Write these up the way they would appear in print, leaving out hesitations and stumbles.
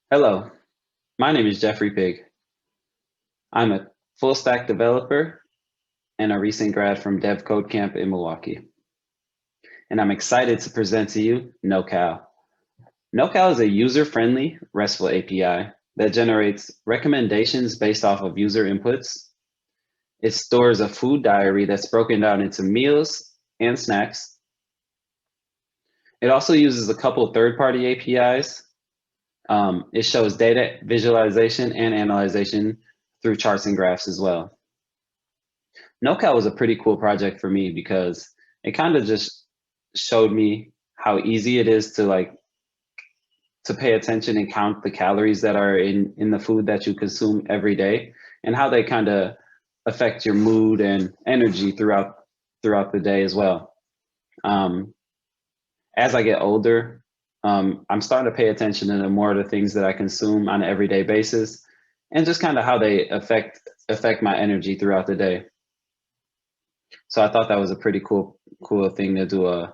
Hello, my name is Jeffrey Pigg. I'm a full stack developer and a recent grad from devCodeCamp in Milwaukee. And I'm excited to present to you NoCal. NoCal is a user-friendly RESTful API that generates recommendations based off of user inputs. It stores a food diary that's broken down into meals and snacks. It also uses a couple third-party APIs. It shows data visualization and analyzation through charts and graphs as well. NoCal was a pretty cool project for me because it kind of just showed me how easy it is to pay attention and count the calories that are in the food that you consume every day and how they kind of affect your mood and energy throughout the day as well. As I get older, I'm starting to pay attention to more of the things that I consume on an everyday basis and just kind of how they affect my energy throughout the day. So I thought that was a pretty cool thing to do a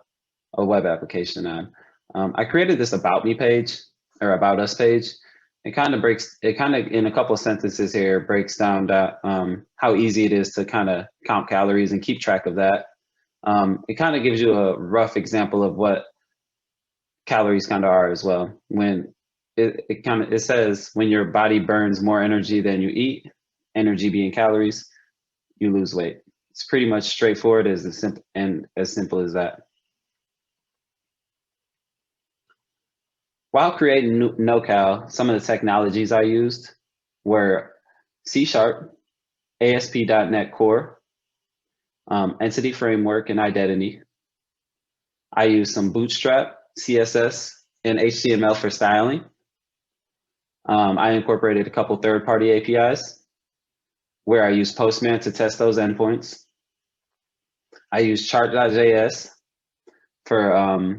web application on. I created this about me page or about us page. It kind of in a couple of sentences here breaks down that how easy it is to kind of count calories and keep track of that. It kind of gives you a rough example of what calories kind of are as well. When it says when your body burns more energy than you eat, energy being calories, you lose weight. It's pretty much straightforward as simple as that. While creating NoCal, some of the technologies I used were C#, ASP.NET Core, Entity Framework, and Identity. I used some Bootstrap, CSS, and HTML for styling. I incorporated a couple third-party APIs where I use Postman to test those endpoints. I use chart.js for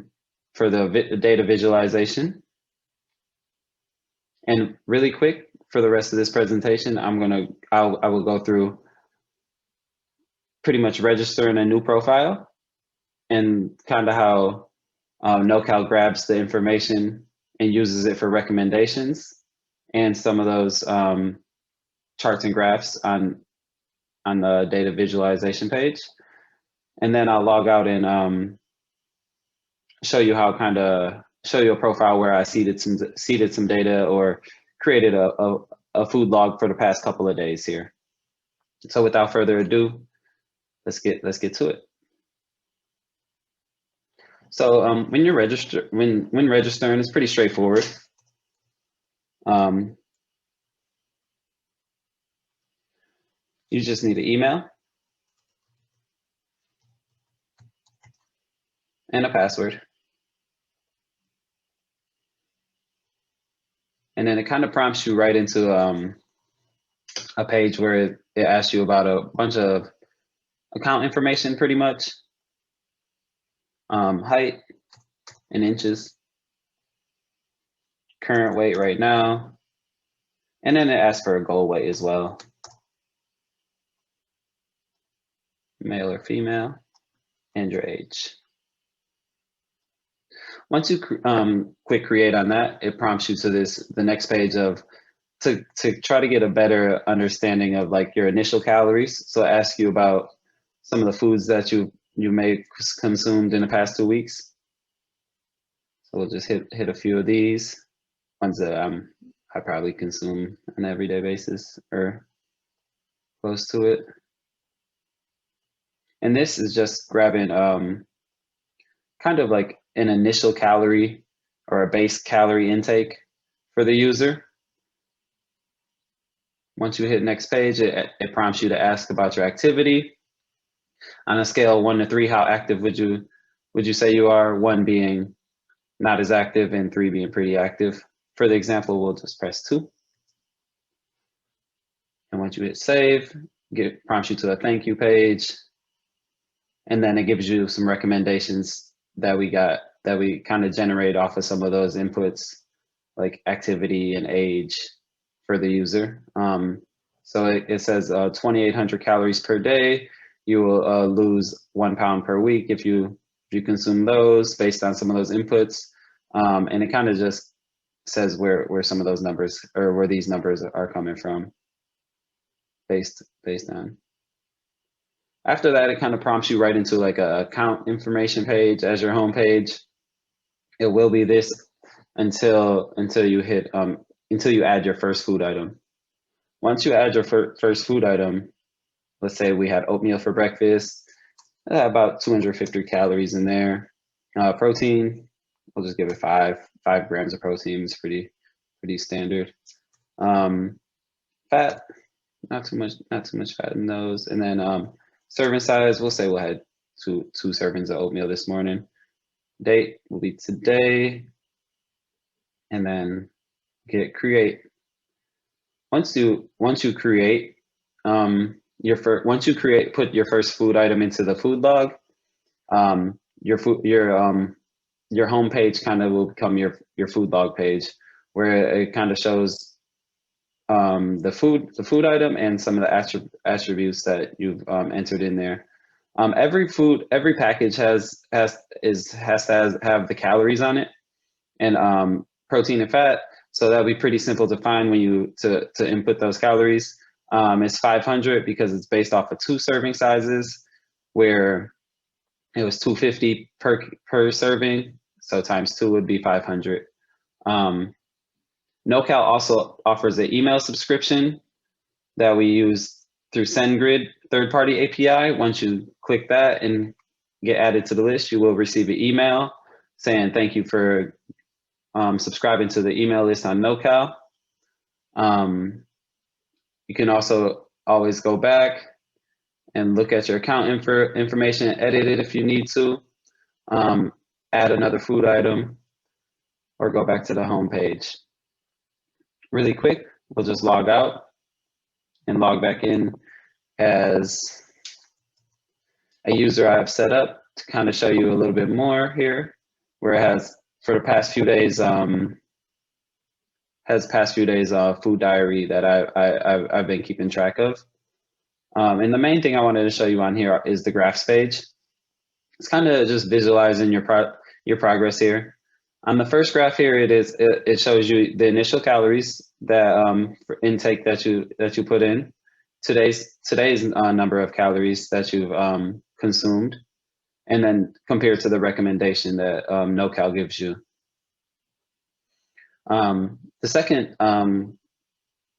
the data visualization. And really quick, for the rest of this presentation, I will go through pretty much registering a new profile and kind of how NoCal grabs the information and uses it for recommendations and some of those charts and graphs on the data visualization page. And then I'll log out and show you a profile where I seeded some data or created a food log for the past couple of days here. So without further ado, let's get to it. So when registering, it's pretty straightforward. You just need an email and a password. And then it kind of prompts you right into a page where it asks you about a bunch of account information, pretty much. Height in inches, current weight right now, and then it asks for a goal weight as well. Male or female, and your age. Once you click create on that, it prompts you to the next page to try to get a better understanding of like your initial calories. So it asks you about some of the foods that you may consumed in the past 2 weeks. So we'll just hit a few of these ones that I probably consume on an everyday basis or close to it. And this is just grabbing kind of like an initial calorie or a base calorie intake for the user. Once you hit next page, it prompts you to ask about your activity. On a scale of 1 to 3, how active would you say you are? 1 being not as active and 3 being pretty active. For the example, we'll just press 2. And once you hit save, it prompts you to a thank you page. And then it gives you some recommendations that we kind of generate off of some of those inputs, like activity and age for the user. So it says 2,800 calories per day. You will lose 1 pound per week if you consume those based on some of those inputs. And it kind of just says where some of those numbers, or where these numbers are coming from based on. After that, it kind of prompts you right into like a account information page as your home page. It will be this until you hit until you add your first food item. Once you add your first food item, let's say we had oatmeal for breakfast, about 250 calories in there. Protein, we'll just give it 5 grams of protein. It's pretty standard. Fat, not too much fat in those. And then serving size, we'll say we'll have two servings of oatmeal this morning. Date will be today, and then hit create. Once you create put your first food item into the food log, your home page kind of will become your food log page, where it kind of shows the food item and some of the attributes that you've entered in there. Every package has to have the calories on it, and protein and fat. So that'll be pretty simple to find when you to input those calories. It's 500 because it's based off of 2 serving sizes, where it was 250 per serving. So times 2 would be 500. NoCal also offers an email subscription that we use through SendGrid third-party API. Once you click that and get added to the list, you will receive an email saying thank you for subscribing to the email list on NoCal. You can also always go back and look at your account information and edit it if you need to. Add another food item, or go back to the home page. Really quick, we'll just log out and log back in as a user I've set up to kind of show you a little bit more here, where it has for the past few days food diary that I've been keeping track of. And the main thing I wanted to show you on here is the graphs page. It's kind of just visualizing your progress here. On the first graph here, it shows you the initial calories that for intake that you put in, today's number of calories that you've consumed, and then compared to the recommendation that NoCal gives you. The second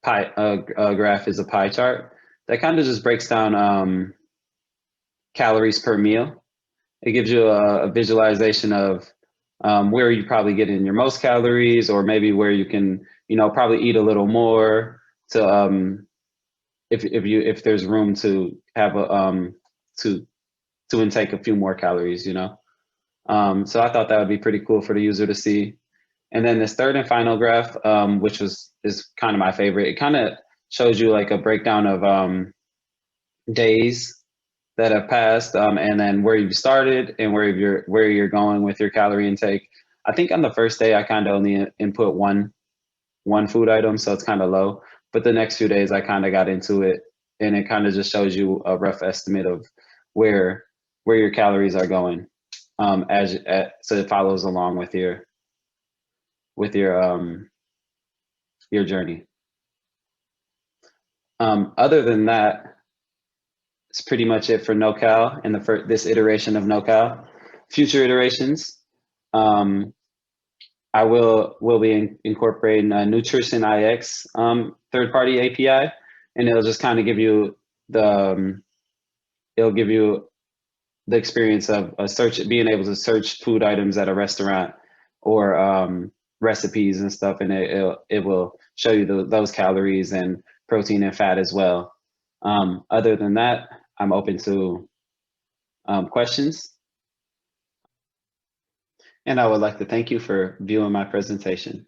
graph is a pie chart that kind of just breaks down calories per meal. It gives you a visualization of where you probably get in your most calories, or maybe where you can, probably eat a little more to if there's room to have to intake a few more calories, So I thought that would be pretty cool for the user to see. And then this third and final graph, which is kind of my favorite, it kind of shows you like a breakdown of days that have passed, and then where you've started and where you're going with your calorie intake. I think on the first day I kind of only input one food item, so it's kind of low. But the next few days I kind of got into it, and it kind of just shows you a rough estimate of where your calories are going, so it follows along with your journey. Other than that, it's pretty much it for NoCal and this iteration of NoCal. Future iterations, I will be incorporating a Nutrition IX third-party API, and it'll just kind of give you the experience of being able to search food items at a restaurant, or recipes and stuff, and it will show you those calories and protein and fat as well. Other than that, I'm open to questions. And I would like to thank you for viewing my presentation.